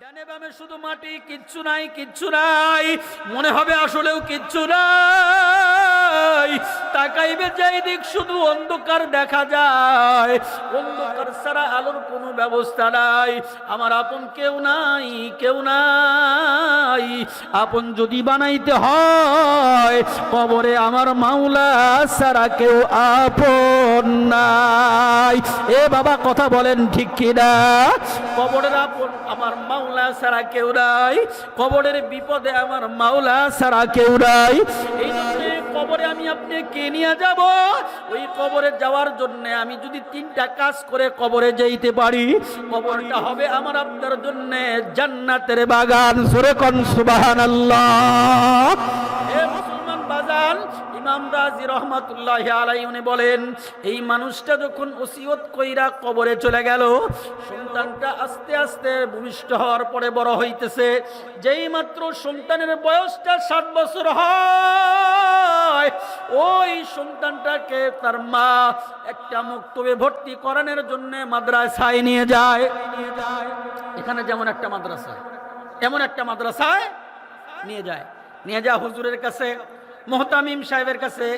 ডানে বামে শুধু মাটি, কিচ্ছু নাই, কিচ্ছু নাই, মনে হবে আসলেও কিচ্ছু নাই। তাকাইবে যেই দিক শুধু অন্ধকার দেখা যায়, অন্ধকার ছাড়া আলোর কোনো ব্যবস্থা নাই। আমার আপন কেউ নাই, কেউ নাই। আপন যদি বানাইতে হয় কবরে আমার মাওলা ছাড়া কেউ আপন নাই। এ বাবা কথা বলেন ঠিক কিনা? কবরের আপন আমার মাওলা ছাড়া কেউ নাই, কবরের বিপদে আমার মাওলা ছাড়া কেউ নাই। এই জন্য কবরে আমি আপনি কে নিয়ে যাব? ওই কবরে যাওয়ার জন্য আমি যদি 3টা কাজ করে কবরে যাইতে পারি, কবরটা হবে আমার আপনার জন্য জান্নাতের বাগান। জোরে কোন সুবহানাল্লাহ। এ মুসলমান বাজান, ইমাম রাজি রহমাতুল্লাহি আলাইহি উনি বলেন, এই মানুষটা যখন ওসিয়ত কইরা কবরে চলে গেল, সন্তানটা আস্তে আস্তে ভূমিষ্ঠ হওয়ার পরে বড় হইতেছে। যেই মাত্র সন্তানের বয়সটা 7 বছর হয়, ওই সন্তানটাকে তার মা একটা মক্তবে ভর্তি করানোর জন্য মাদ্রাসায় নিয়ে যায়। এখানে যেমন একটা মাদ্রাসা, এমন একটা মাদ্রাসায় নিয়ে যায়। নিয়ে যায় হুজুরের কাছে, মুহতামিম সাহেবের কাছে।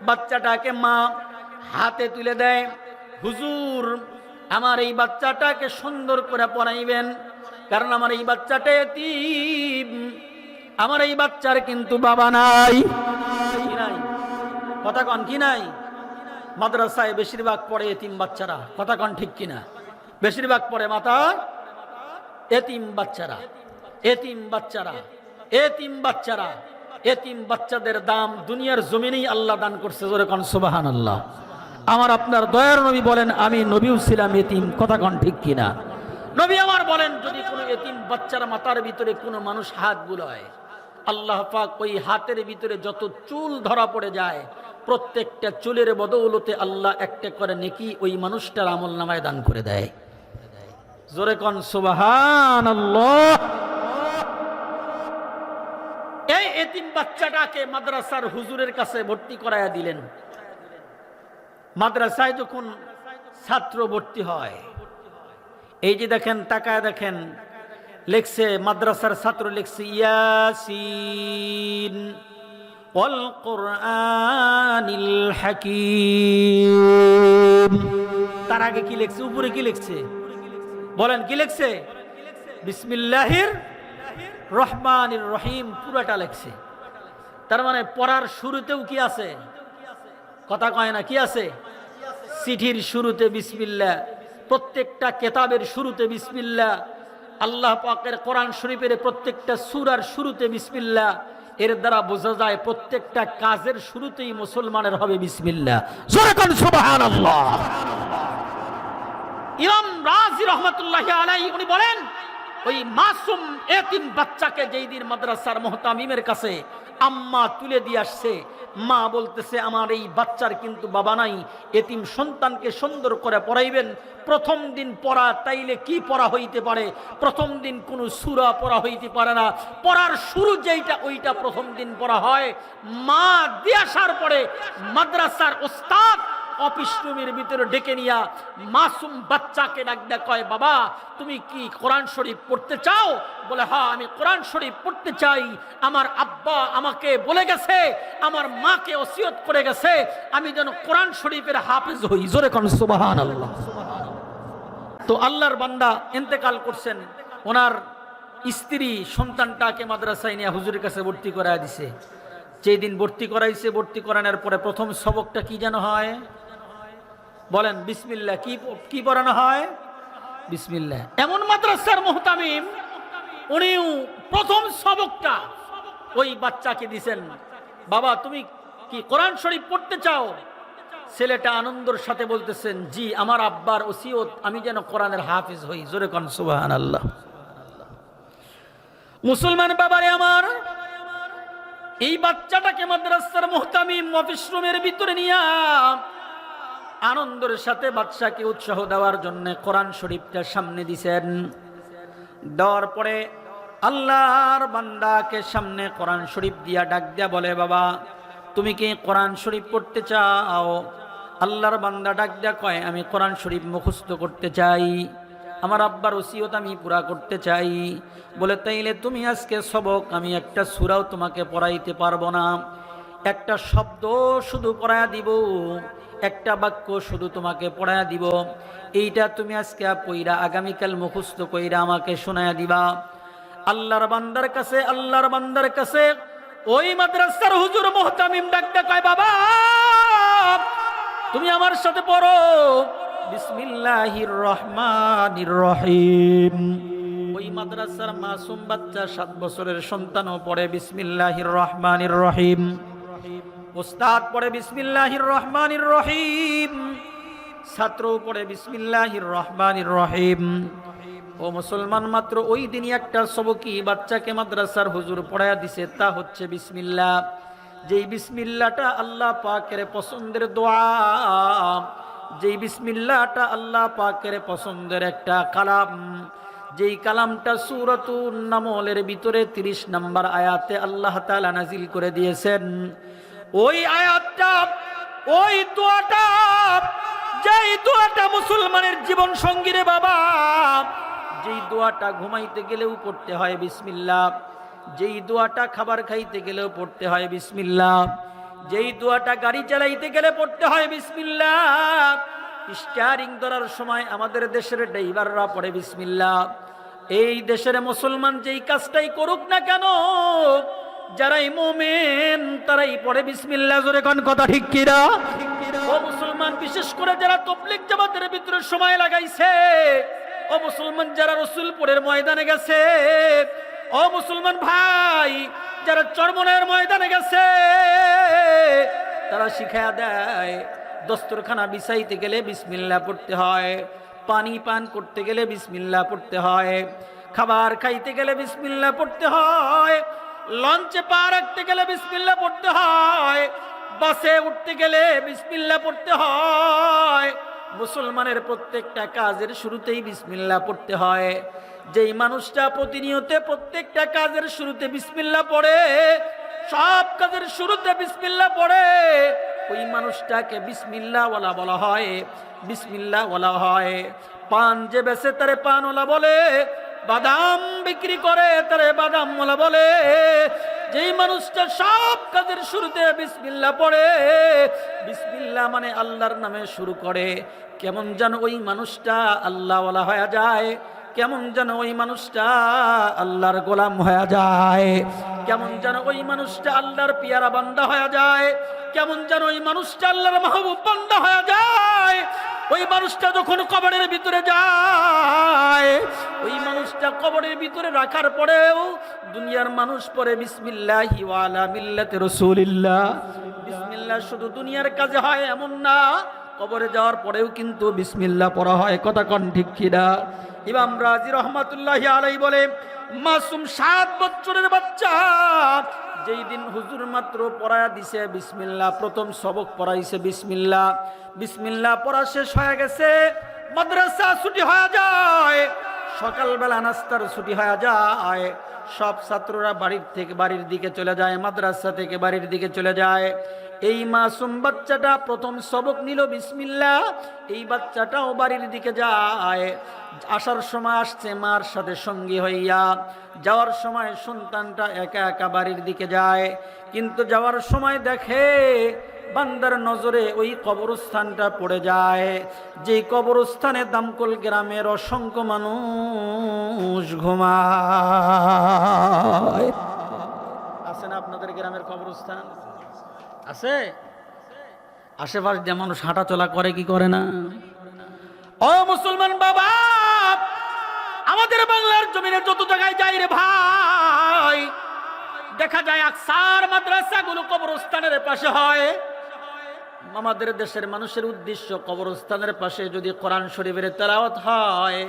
বাচ্চাটাকে মা হাতে তুলে দেয়, হুজুর আমার এই বাচ্চাটাকে সুন্দর করে পড়াইবেন, কারণ আমার এই বাচ্চাটা এতিম, আমার এই বাচ্চার কিন্তু বাবা নাই। কি নাই? কথা কন কি নাই? মাদ্রাসায় বেশিরভাগ পড়ে এতিম বাচ্চারা, কথা কন ঠিক কিনা? বেশিরভাগ পড়ে মাতা এতিম বাচ্চারা, এতিম বাচ্চারা, এতিম বাচ্চারা। এতিম বাচ্চাদের দাম দুনিয়ার জমিনেই আল্লাহ দান করছে। জোরে কোন সুবহানাল্লাহ। আমার আপনার দয়ার নবী বলেন, আমি নবীও ছিলাম এতিম, কথা কন ঠিক কিনা? নবী আমার বলেন, যদি কোনো এতিম বাচ্চার মাথার ভিতরে কোনো মানুষ হাত বুলায়, আল্লাহ পাক ওই হাতের ভিতরে যত চুল ধরা পড়ে যায়, প্রত্যেকটা চুলের বদৌলতে আল্লাহ একটা করে নেকি ওই মানুষটার আমলনামায় দান করে দেয়। জোরে কোন সুবহানাল্লাহ। এই এতিম বাচ্চাটাকে মাদ্রাসার হুজুরের কাছে ভর্তি করায়া দিলেন। মাদ্রাসায় যখন ছাত্র ভর্তি হয়, এই যে দেখেন, তাকায় দেখেন, লেখছে মাদ্রাসার ছাত্র লেখছে ইয়াসিন ওয়াল কুরআনিল হাকীম। তার আগে কি লেখছে? উপরে কি লেখছে বলেন? কি লেখছে? বিসমিল্লাহির রহমানির রহিম পুরাটা লেখছে। তার মানে পড়ার শুরুতেও কি আছে? কথা কয় না, কি আছে? চিঠির শুরুতে বিসমিল্লাহ, প্রত্যেকটা কেতাবের শুরুতে বিসমিল্লাহ, আল্লাহ পাকের কোরআন শরীফের প্রত্যেকটা সূরার শুরুতে বিসমিল্লাহ। এর দ্বারা বোঝা যায় প্রত্যেকটা কাজের শুরুতেই মুসলমানের হবে বিসমিল্লাহ। জোরে কোন সুবহানাল্লাহ। ইমাম রাজি রহমাতুল্লাহি আলাইহি উনি বলেন, ওই মাসুম এতিম বাচ্চাকে যেই দিন মাদ্রাসার মুহতামিমের কাছে আম্মা তুলে দিয়ে আসছে, মা বলতেছে আমার এই বাচ্চার কিন্তু বাবা নাই, এতিম সন্তানকে সুন্দর করে পড়াইবেন। প্রথম দিন পড়া, তাইলে কি পড়া হইতে পারে? প্রথম দিন কোনো সূরা পড়া হইতে পারে না। পড়ার শুরু যেইটা ওইটা প্রথম দিন পড়া হয়। মা দিয়ে আসার পরে মাদ্রাসার ওস্তাদ অফিস রুমের ভিতরে ডেকে নিয়া মাসুম বাচ্চাকে ডাক দেয়া, কয় বাবা তুমি কি কোরআন শরীফ পড়তে চাও? বলে হ্যাঁ আমি কোরআন শরীফ পড়তে চাই। আমার আব্বা আমাকে বলে গেছে, আমার মাকে ওসিয়ত করে গেছে আমি যেন কোরআন শরীফের হাফেজ হই। জোরে কোন সুবহানাল্লাহ। তো আল্লাহর বান্দা ইন্তেকাল করছেন, ওনার স্ত্রী সন্তানটাকে মাদ্রাসায় নিয়ে হুজুরের কাছে ভর্তি করায় দিছে। যেই দিন ভর্তি করাইছে, ভর্তি করানোর পরে প্রথম সবকটা কি যেন হয় বলেন? বিসমিল্লাহ। কি পড়ানো হয়? বিসমিল্লাহ। এমন মাদ্রাসার মুহতামিম, উনিও প্রথম সবকটা ওই বাচ্চাকে দিছেন, বাবা তুমি কি কোরআন শরীফ পড়তে চাও? ছেলেটা আনন্দের সাথে বলতেছেন, জি আমার আব্বার ওসিয়ত আমি যেন কোরআনের হাফেজ হই। জোরে কোন সুবহানাল্লাহ। মুসলমান বাবারে আমার, এই বাচ্চাটাকে মাদ্রাসার মুহতামিম অফিস রুমের ভিতরে নিয়ে আনন্দের সাথে বাচ্চাকে উৎসাহ দেওয়ার জন্য কোরআন শরীফটা সামনে দিছেন। দেওয়ার পরে আল্লাহর বান্দাকে সামনে কোরআন শরীফ দিয়া ডাক দিয়া বলে, বাবা তুমি কি কোরআন শরীফ পড়তে চাও? আল্লাহর বান্দা ডাক দিয়া কয়, আমি কোরআন শরীফ মুখস্থ করতে চাই। আমার আব্বার ওসিয়ত আমি পুরা করতে চাই। বলে তাইলে তুমি আজকে সবক, আমি একটা সূরাও তোমাকে পড়াইতে পারবো না, একটা শব্দ শুধু পড়ায়া দিব, একটা বাক্য শুধু তোমাকে পড়ায়া দিব, এইটা তুমি আজকে পইরা আগামীকাল মুখস্থ কইরা আমাকে শোনায়া দিবা। আল্লাহর বান্দার কাছে ওই মাদ্রাসার হুজুর মুহতামিম ডাকতে কয়, বাবা তুমি আমার সাথে পড়ো বিসমিল্লাহির রহমানির রহিম। ওই মাদ্রাসার মাসুম বাচ্চা 7 বছরের সন্তানও পড়ে বিসমিল্লাহির রহমানির রহিম, ওস্তাদ পড়ে বিসমিল্লাহির রহমানির রহিম, ছাত্রও পড়ে বিসমিল্লাহির রহমানির রহিম। ও মুসলমান, মাত্র ওই দিনই একটা সবকি বাচ্চাকে মাদ্রাসার হুজুর পড়ায়া দিছে, তা হচ্ছে বিসমিল্লাহ। যেই বিসমিল্লাহটা আল্লাহ পাকের পছন্দের দোয়া, যেই বিসমিল্লাহটা আল্লাহ পাকের পছন্দের একটা কালাম, যেই কালামটা সূরাতুন নামলের ভিতরে 30 নম্বর আয়াতে আল্লাহ তাআলা নাজিল করে দিয়েছেন। ওই আয়াতটা, ওই দোয়াটা, যেই দোয়াটা মুসলমানের জীবন সঙ্গী রে বাবা, যেই দোয়াটা ঘুমাইতে গেলেও পড়তে হয় বিসমিল্লাহ, যেই দোয়াটা খাবার খাইতে গেলেও পড়তে হয় বিসমিল্লাহ, যেই দোয়াটা গাড়ি চালাইতে গেলে পড়তে হয় বিসমিল্লাহ, স্টিয়ারিং ধরার সময় আমাদের দেশের ড্রাইভাররা পড়ে বিসমিল্লাহ। এই দেশের মুসলমান যেই কাজটাই করুক না কেন, যারাই মুমিন তারাই পড়ে বিসমিল্লাহ। জোরে কোন কথা ঠিক কিনা? ও মুসলমান, বিশেষ করে যারা তাবলীগ জামাতের ভিতরে সময় লাগাইছে, ও মুসলমান যারা রসুলপুরের ময়দানে গেছে, ও মুসলমান ভাই যারা চরমনের ময়দানে গেছে, তারা শিখায়া দেয় দস্তরখানা বিছাইতে গেলে বিসমিল্লাহ পড়তে হয়, পানি পান করতে গেলে বিসমিল্লাহ পড়তে হয়, খাবার খাইতে গেলে বিসমিল্লাহ পড়তে হয়, লঞ্চে পা রাখতে গেলে বিসমিল্লাহ পড়তে হয়, বাসে উঠতে গেলে বিসমিল্লাহ পড়তে হয়। মুসলমানের প্রত্যেকটা কাজের শুরুতেই বিসমিল্লাহ পড়তে হয়। যেই মানুষটা প্রতিনিয়ত প্রত্যেকটা কাজের শুরুতে বিসমিল্লাহ পড়ে, সব কাজের শুরুতে বিসমিল্লাহ পড়ে, ওই মানুষটাকে বিসমিল্লাহওয়ালা বলা হয়, বিসমিল্লাহওয়ালা হয়। পান যে বেচে তারে পানওয়ালা বলে, বাদাম বিক্রি করে তারে বাদামওয়ালা বলে। যেই মানুষটা সব কাজের শুরুতে বিসমিল্লাহ পড়ে, বিসমিল্লাহ মানে আল্লাহর নামে শুরু করে, কেমন যেন ওই মানুষটা আল্লাহওয়ালা হয়ে যায়, কেমন যেন ওই মানুষটা আল্লাহর গোলাম হয়ে যায়, কেমন যেন ওই মানুষটা আল্লাহর পিয়ারা বান্দা হয়ে যায়, কেমন যেন ওই মানুষটা আল্লাহর মাহবুব বান্দা হয়ে যায়। ওই মানুষটা যখন কবরের ভিতরে যায়, ওই মানুষটা কবরের ভিতরে রাখার পরেও দুনিয়ার মানুষ পড়ে বিসমিল্লাহি ওয়া আলা মিল্লাতি রাসূলিল্লাহ। বিসমিল্লাহ শুধু দুনিয়ার কাজে হয় এমন না, কবরে যাওয়ার পরেও কিন্তু বিসমিল্লাহ পড়া হয়। কথা কোন ঠিক কিনা? ইমাম রাজি রহমাতুল্লাহি আলাইহি বলে, মাসুম 7 বছরের বাচ্চা যেই দিন হুজুর মাত্র পড়ায়া দিছে বিসমিল্লাহ, প্রথম সবক পড়াইছে বিসমিল্লাহ, বিসমিল্লাহ পড়া শেষ হয়ে গেছে, মাদ্রাসা ছুটি হয়ে যায়, সকালবেলা নাস্তার ছুটি হয়ে যায়, সব ছাত্ররা বাড়ির দিকে চলে যায়, মাদ্রাসা থেকে বাড়ির দিকে চলে যায়। এই মাসুম বাচ্চাটা প্রথম সবক নিল বিসমিল্লাহ, এই বাচ্চাটাও বাড়ির দিকে যায়। আসার সময় আসছে মার সাথে সঙ্গী হইয়া, যাওয়ার সময় সন্তানটা একা একা বাড়ির দিকে যায়, কিন্তু যাওয়ার সময় দেখে বান্দার নজরে ওই কবরস্থানটা পড়ে যায়, যেই কবরস্থানে দামকল গ্রামের অসংখ্য মানুষ ঘুমায়। আছে না আপনাদের গ্রামের কবরস্থান? আছে? আশেপাশ যে মানুষ হাঁটা চলা করে কি করে না? ও মুসলমান বাবা, আমাদের বাংলার জমিনে যত জায়গায় যাই রে ভাই, দেখা যায় আকসার মাদ্রাসাগুলো কবরস্থানের পাশে হয়। আমাদের দেশের মানুষের উদ্দেশ্য, কবরস্থানের পাশে যদি কোরআন শরীফের তেলাওয়াত হয়,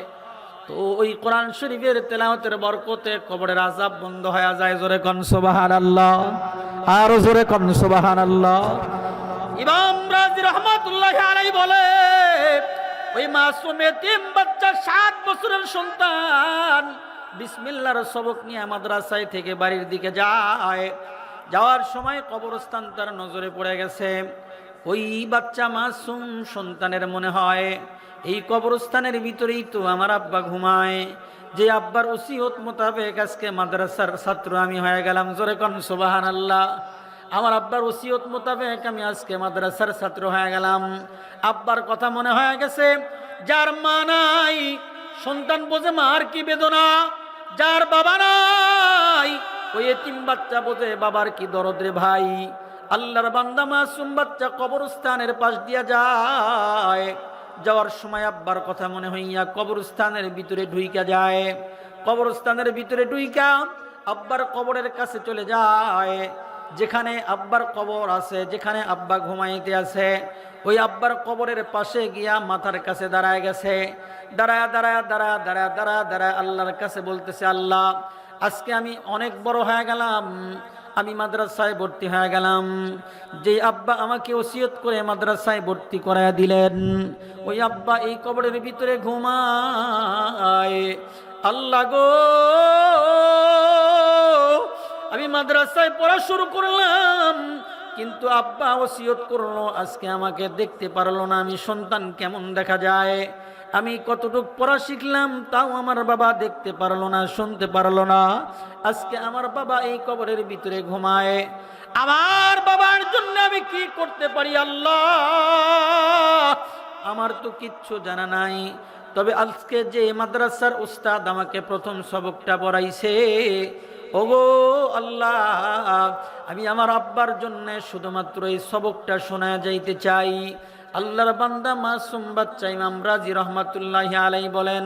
তো ওই কোরআন শরীফের তেলাওয়াতের বরকতে কবরের আযাব বন্ধ হয়ে যায়। জোরে কোন সুবহানাল্লাহ, আর জোরে কোন সুবহানাল্লাহ। ইমাম রাজি রাহমাতুল্লাহি আলাইহি বলে, ওই মাসুম এতিম বাচ্চা 7 বছরের সন্তান বিসমিল্লাহর সবক নিয়ে মাদ্রাসায় থেকে বাড়ির দিকে যায়। যাওয়ার সময় কবরস্থান তার নজরে পড়ে গেছে। ওই বাচ্চা মাসুম সন্তানের মনে হয় এই কবরস্থানের ভিতরেই তো আমার আব্বা ঘুমায়। যে আব্বার ওসিয়ত মোতাবেক আজকে মাদ্রাসার ছাত্র আমি হয়ে গেলাম। জোরে কোন সুবহানাল্লাহ। আমার আব্বার ওসিয়ত মোতাবেক আমি আজকে মাদ্রাসার ছাত্র হয়ে গেলাম। আব্বার কথা মনে হয়ে গেছে। যার মা নাই সন্তান বোঝে মার কি বেদনা, যার বাবা নাই ওই এতিম বাচ্চা বোঝে বাবার কি দরদ রে ভাই। আল্লাহর বান্দা মাসুম বাচ্চা কবরস্থানের পাশ দিয়া যায়, যাওয়ার সময় আব্বার কথা মনে হইয়া কবরস্থানের ভিতরে ঢুইকা যায়। কবরস্থানের ভিতরে ঢুইকা আব্বার কবরের কাছে চলে যায়। যেখানে আব্বার কবর আছে, যেখানে আব্বা ঘুমাইতে আছে, ওই আব্বার কবরের পাশে গিয়া মাথার কাছে দাঁড়ায় গেছে। দাঁড়ায় দাঁড়ায় দাঁড়ায় দাঁড়ায় দাঁড়ায় দাঁড়ায় আল্লাহর কাছে বলতেছে, আল্লাহ আজকে আমি অনেক বড় হয়ে গেলাম, আমি মাদ্রাসায় ভর্তি হয়ে গেলাম। যে আব্বা আমাকে ওসিয়ত করে মাদ্রাসায় ভর্তি করায়া দিলেন, ওই আব্বা এই কবরের ভিতরে ঘুমায়। আল্লাহ গো, আমি মাদ্রাসায় পড়া শুরু করলাম, কিন্তু আব্বা ওসিয়ত করলো আজকে আমাকে দেখতে পারলো না। আমি সন্তান কেমন দেখা যায়, আমি কতটুক পড়া শিখলাম তাও আমার বাবা দেখতে পারলো না, শুনতে পারলো না। আজকে আমার বাবা এই কবরের ভিতরে ঘুমায়। আমার বাবার জন্য আমি কি করতে পারি আল্লাহ? আমার তো কিচ্ছু জানা নাই। তবে আজকে যে মাদ্রাসার উস্তাদ আমাকে প্রথম সবকটা পড়াইছে, ওগো আল্লাহ, আমি আমার আব্বার জন্য শুধুমাত্র এই সবকটা শোনা যাইতে চাই। আল্লাহর বান্দা মাসুম বাচ্চা ইমাম রাজি রহমাতুল্লাহি আলাইহি বলেন,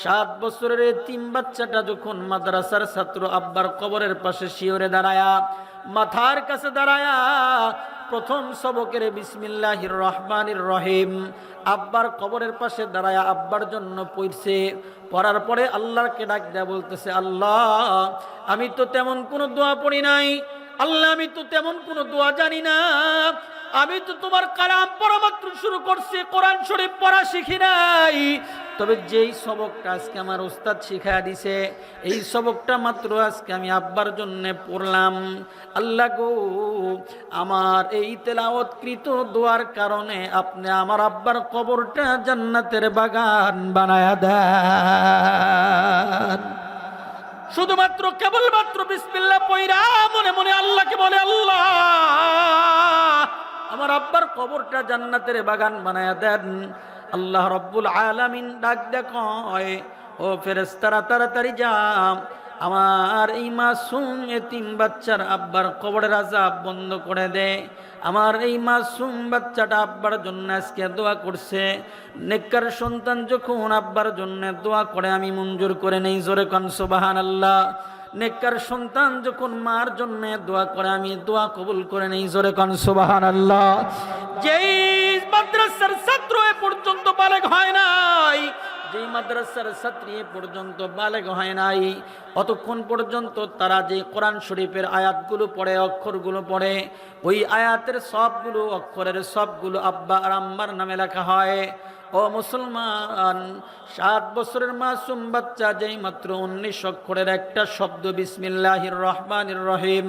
7 বছরের এতিম বাচ্চাটা যখন মাদ্রাসার ছাত্র আব্বার কবরের পাশে শিওরে দাঁড়ায়া, মাথার কাছে দাঁড়ায়া প্রথম সবকের বিসমিল্লাহির রহমানির রহিম আব্বার কবরের পাশে দাঁড়ায়া আব্বার জন্য পড়ছে। পড়ার পরে আল্লাহকে ডাক দেয়া বলতেছে, আল্লাহ আমি তো তেমন কোনো দোয়া পড়ি নাই, আল্লাহ আমি তো তেমন কোনো দোয়া জানি না, আমি তো তোমার কালাম পড়া মাত্র শুরু করছি, কোরআন শরীফ পড়া শিখি নাই। তবে যেই সবকটা আজকে আমার উস্তাদ শিখায়া দিছে, এই সবকটা মাত্র আজকে আমি আব্বার জন্য পড়লাম। আল্লাহ গো, আমার এই তেলাওয়াতকৃত দোয়ার কারণে আপনি আমার আব্বার কবরটা জান্নাতের বাগান বানায়া দেন। শুধুমাত্র কেবলমাত্র বিসমিল্লাহ পয়রা মনে মনে আল্লাহকে বলে, আল্লাহ আমার আব্বার কবরটা জান্নাতের বাগান বানায়া দেন। আল্লাহ রব্বুল আলামিন ডাক দেয়, ও ফেরেশতারা তাড়াতাড়ি যাও, আমার এই মাসুম এতিম বাচ্চার আব্বার কবরের আযাব বন্ধ করে দে। আমার এই মাসুম বাচ্চাটা আব্বার জন্য আজকে দোয়া করছে। নেককার সন্তান যখন আব্বার জন্য দোয়া করে আমি মঞ্জুর করে নেই। জোরে কোন সুবহানাল্লাহ। নেককার সন্তান যখন মার জন্য দোয়া করে আমি দোয়া কবুল করে নেই। জোরে কোন সুবহানাল্লাহ। যেই মাদ্রাসার ছাত্র এ পর্যন্ত বালেগ হয় নাই, যেই মাদ্রাসার ছাত্রী এ পর্যন্ত বালেগ হয় নাই, অতক্ষণ পর্যন্ত তারা যে কোরআন শরীফের আয়াতগুলো পড়ে, অক্ষরগুলো পড়ে, ওই আয়াতের সবগুলো অক্ষরের সবগুলো আব্বা আর আম্মার নামে লেখা হয়। ও মুসলমান, 7 বছরের মাসুম বাচ্চা যেই মাত্র 19 অক্ষরের একটা শব্দ বিসমিল্লাহির রহমানির রহিম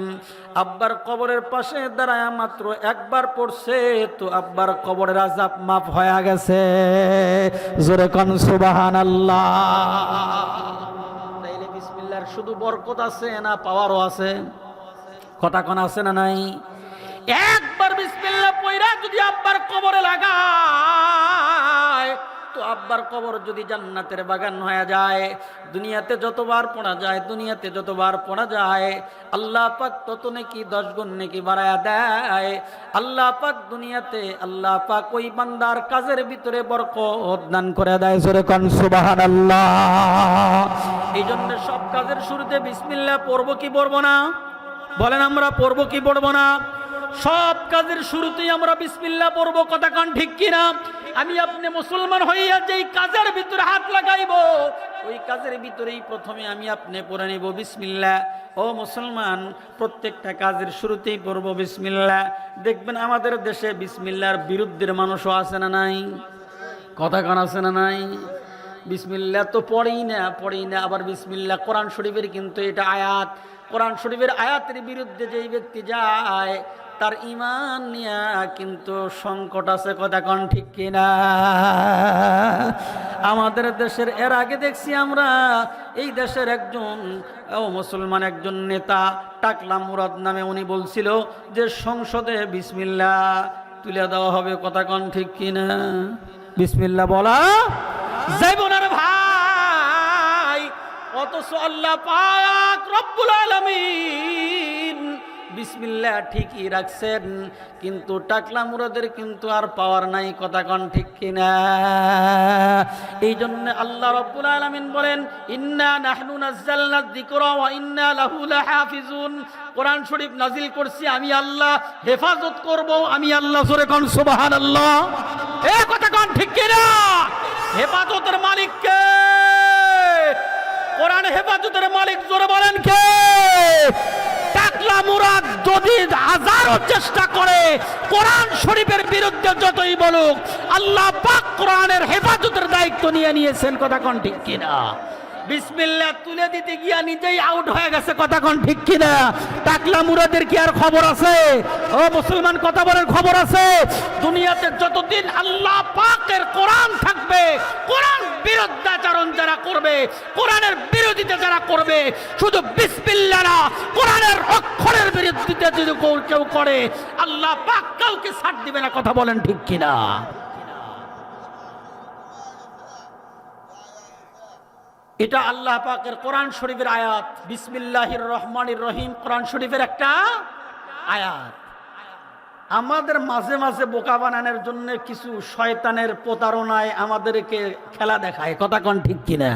আব্বার কবরের পাশে দাঁড়ায় মাত্র একবার পড়ছে, তো আব্বার কবরের আযাব মাফ হয়ে গেছে। জোরে কোন সুবহানাল্লাহ। তাইলে বিসমিল্লাহর শুধু বরকত আছে না পাওয়ারও আছে? কথা কোন আছে না নাই? একবার বিসমিল্লাহ পয়রা যদি আব্বার কবরে লাগায়, তো আব্বার কবর যদি জান্নাতের বাগান হয়ে যায়, দুনিয়াতে যতবার পড়া যায়, দুনিয়াতে যতবার পড়া যায়, আল্লাহ পাক তত নেকি 10 গুণ নেকি বাড়ায়া দেয়। আল্লাহ পাক দুনিয়াতে আল্লাহ পাক ওই বান্দার কাজের ভিতরে বরকত দান করে দেয়। জোরে কোন সুবহানাল্লাহ। এই জন্য সব কাজের শুরুতে বিসমিল্লাহ পড়বো কি পড়বো না? বলেন, আমরা পড়বো কি পড়বো না? সব কাজের শুরুতেই আমরা বিসমিল্লাহ পড়বো। কথা কান ঠিক কিনা? আমি আপনি মুসলমান হইয়া যেই কাজের ভিতরে হাত লাগাইবো, ওই কাজের ভিতরেই প্রথমে আমি আপনি পড়ে নিব বিসমিল্লাহ। ও মুসলমান, প্রত্যেকটা কাজের শুরুতেই পড়বো বিসমিল্লাহ। দেখবেন আমাদের দেশে বিসমিল্লাহর বিরুদ্ধের মানুষও আছে না নাই? কথা কান আছে না নাই? বিসমিল্লাহ তো পড়েই না, আবার বিসমিল্লাহ কোরআন শরীফের কিন্তু এটা আয়াত, কোরআন শরীফের আয়াতের বিরুদ্ধে যেই ব্যক্তি যায়, তার ঈমান নিয়া কিন্তু সংকট আছে, কথা কোন ঠিক কিনা? আমাদের দেশের এর আগে দেখছি আমরা এই দেশের একজন মুসলমান একজন নেতা টাকলা মুরাদ নামে, উনি বলছিল যে সংসদে বিসমিল্লাহ তুলে দেওয়া হবে, কথা কোন ঠিক কিনা? বিসমিল্লাহ বলা যাইব না রে ভাই, অথচ আল্লাহ পাক রব্বুল আলামিন বিসমিল্লাহ ঠিকই রাখছেন, কিন্তু টাকলা মুরাদের কিন্তু আর পাওয়ার নাই, কথা কোন ঠিক কিনা? এই জন্য আল্লাহ রব্বুল আলামিন বলেন ইন্না নাহনু নাযালনা যিকরা ওয়া ইন্না লাহু লাহাফিজুন, কোরআন শরীফ নাজিল করছি আমি আল্লাহ, হেফাজত করব আমি আল্লাহ। জোরে কোন সুবহানাল্লাহ। এ কথা কোন ঠিক কিনা? হেফাজতের মালিক কে? কোরআন হেফাজতের মালিক জোরে বলেন কে? টাকলা মুরাদ যদি হাজারো চেষ্টা করে কোরআন শরীফের বিরুদ্ধে যতই বলুক, আল্লাহ পাক কোরআনের হেফাজতের দায়িত্ব নিয়ে নিয়েছেন, কথা কোন ঠিক কিনা? বিসমিল্লাহ তুলে দিতে গিয়া নিজেই আউট হয়ে গেছে, কথা কোন ঠিক কিনা? টাকলা মুরাদের কি আর খবর আছে? ও মুসলমান কথা বলেন, খবর আছে? দুনিয়াতে যতদিন আল্লাহ পাকের কোরআন থাকবে, কোরআন বিরুদ্ধাচরণ যারা করবে, কোরআনের বিরোধিতা যারা করবে, শুধু বিসমিল্লাহ না কোরআনের অক্ষরের বিরোধিতা যদি কেউ করে, আল্লাহ পাক কাউকে ছাড় দিবে না, কথা বলেন ঠিক কিনা? এটা আল্লাহ পাকের কোরআন শরীফের আয়াত, বিসমিল্লাহির রহমানির রহিম কোরআন শরীফের একটা আয়াত। আমাদের মাঝে মাঝে বোকা বানানোর জন্য কিছু শয়তানের প্রতারণায় আমাদেরকে খেলা দেখায়, কথা কোন ঠিক কিনা?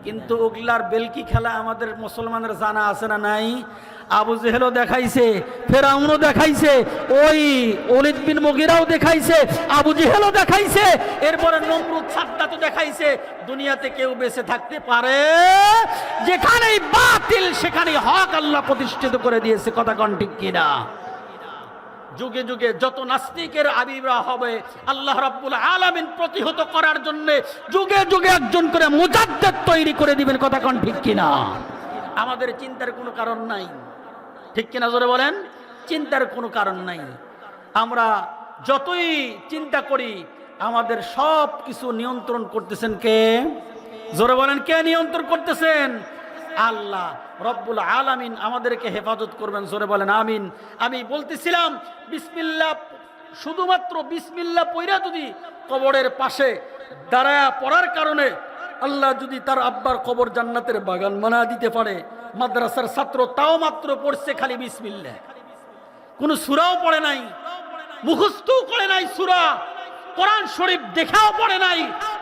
কিন্তু ওগুলার বেলকি খেলা আমাদের মুসলমানের জানা আছে না নাই? আবু জেহেলও দেখাইছে, ফেরাউনও দেখাইছে, ওই ওলীদ বিন মুগীরাও দেখাইছে, আবু জেহেলও দেখাইছে, এরপরে নমরুদ সাদ্দাতও দেখাইছে। দুনিয়াতে কেউ বেঁচে থাকতে পারে? যেখানেই বাতিল সেখানেই হক আল্লাহ প্রতিষ্ঠিত করে দিয়েছে, কথা কোন ঠিক কিনা? যুগে যুগে যত নাস্তিকের আবির্ভাব হবে আল্লাহ রাব্বুল আলামিন প্রতিহত করার জন্য যুগে যুগে একজন করে মুজাদ্দিদ তৈরি করে দিবেন, কথা কোন ঠিক কিনা? আমাদের চিন্তার কোনো কারণ নাই, ঠিক কিনা জোরে বলেন? চিন্তার কোনো কারণ নাই। আমরা যতই চিন্তা করি আমাদের সব কিছু নিয়ন্ত্রণ করতেছেন কে? জোরে বলেন কে নিয়ন্ত্রণ করতেছেন? আল্লাহ রব্বুল আলামিন আমাদেরকে হেফাজত করবেন, জোরে বলেন আমিন। আমি বলতেছিলাম বিসমিল্লাহ, শুধুমাত্র বিসমিল্লাহ পয়রা যদি কবরের পাশে দাঁড়ায়া পড়ার কারণে আল্লাহ যদি তার আব্বার কবর জান্নাতের বাগান বানা দিতে পারে, মাদ্রাসার ছাত্র তাও মাত্র পড়ছে খালি বিসমিল্লাহ, কোনো সূরাও পড়ে নাই, মুখস্থ করে নাই সূরা, কোরআন শরীফ দেখাও পড়ে নাই,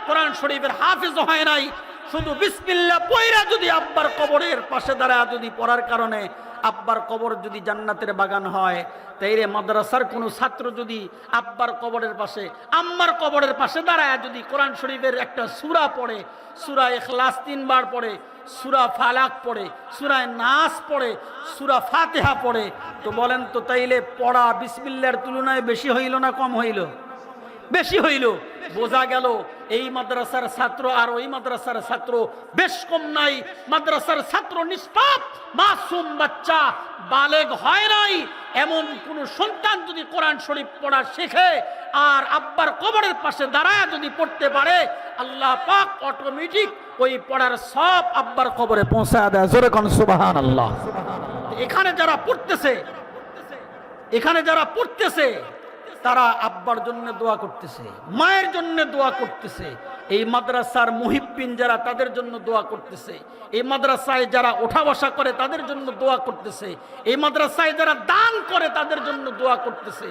কোরআন শরীফের হাফেজ হয় নাই, শুধু বিসমিল্লাহ পয়রা যদি আব্বার কবরের পাশে দাঁড়ায় যদি পড়ার কারণে আব্বার কবর যদি জান্নাতের বাগান হয়, তাইরে মাদ্রাসার কোনো ছাত্র যদি আব্বার কবরের পাশে আম্মার কবরের পাশে দাঁড়ায় যদি কোরআন শরীফের একটা সূরা পড়ে, সূরা ইখলাস 3 বার পড়ে, সূরা ফালাক পড়ে, সূরা নাস পড়ে, সূরা ফাতিহা পড়ে, তো বলেন তো তাইলে পড়া বিসমিল্লাহর তুলনায় বেশি হইল না কম হইল? বেশি হইল। বোঝা গেল এই মাদ্রাসার ছাত্র আর ওই মাদ্রাসার ছাত্র বেশ কম নাই। মাদ্রাসার ছাত্র নিষ্পাপ মাসুম বাচ্চা, বালেগ হয় নাই এমন কোন সন্তান যদি কোরআন শরীফ পড়া শেখে আর আব্বার কবরের পাশে দাঁড়ায় যদি পড়তে পারে, আল্লাহ পাক অটোমেটিক ওই পড়ার সব আব্বার কবরে পৌঁছায় দেয়। জোরে কোন সুবহানাল্লাহ। এখানে যারা পড়তেছে তারা আব্বার জন্য দোয়া করতেছে, মায়ের জন্য দোয়া করতেছে, এই মাদ্রাসার মুহিব্বিন যারা তাদের জন্য দোয়া করতেছে, এই মাদ্রাসায় যারা ওঠা বসা করে তাদের জন্য দোয়া করতেছে, এই মাদ্রাসায় যারা দান করে তাদের জন্য দোয়া করতেছে।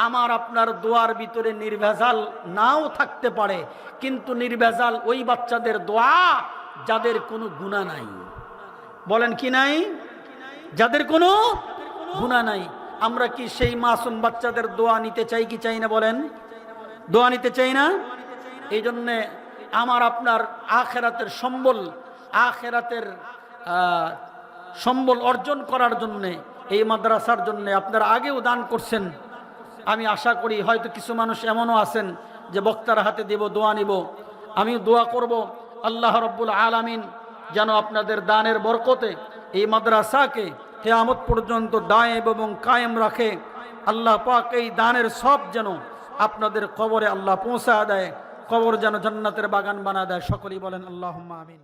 আমার আপনার দোয়ার ভিতরে নির্ভেজাল নাও থাকতে পারে, কিন্তু নির্ভেজাল ওই বাচ্চাদের দোয়া যাদের কোনো গুনাহ নাই। বলেন কি নাই? যাদের কোনো গুনাহ নাই। আমরা কি সেই মাসুম বাচ্চাদের দোয়া নিতে চাই কি চাই না? বলেন, দোয়া নিতে চাই না? এই জন্যে আমার আপনার আখেরাতের সম্বল অর্জন করার জন্যে এই মাদ্রাসার জন্যে আপনারা আগেও দান করছেন। আমি আশা করি হয়তো কিছু মানুষ এমনও আছেন যে বক্তার হাতে দেব, দোয়া নিব। আমিও দোয়া করব আল্লাহ রব্বুল আলামিন যেন আপনাদের দানের বরকতে এই মাদ্রাসাকে কিয়ামত পর্যন্ত দায়েম এবং কায়েম রাখে। আল্লাহ পাক এই দানের সব যেন আপনাদের কবরে আল্লাহ পৌঁছা দেয়, কবর যেন জান্নাতের বাগান বানা দেয়। সকলেই বলেন আল্লাহুম্মা আমিন।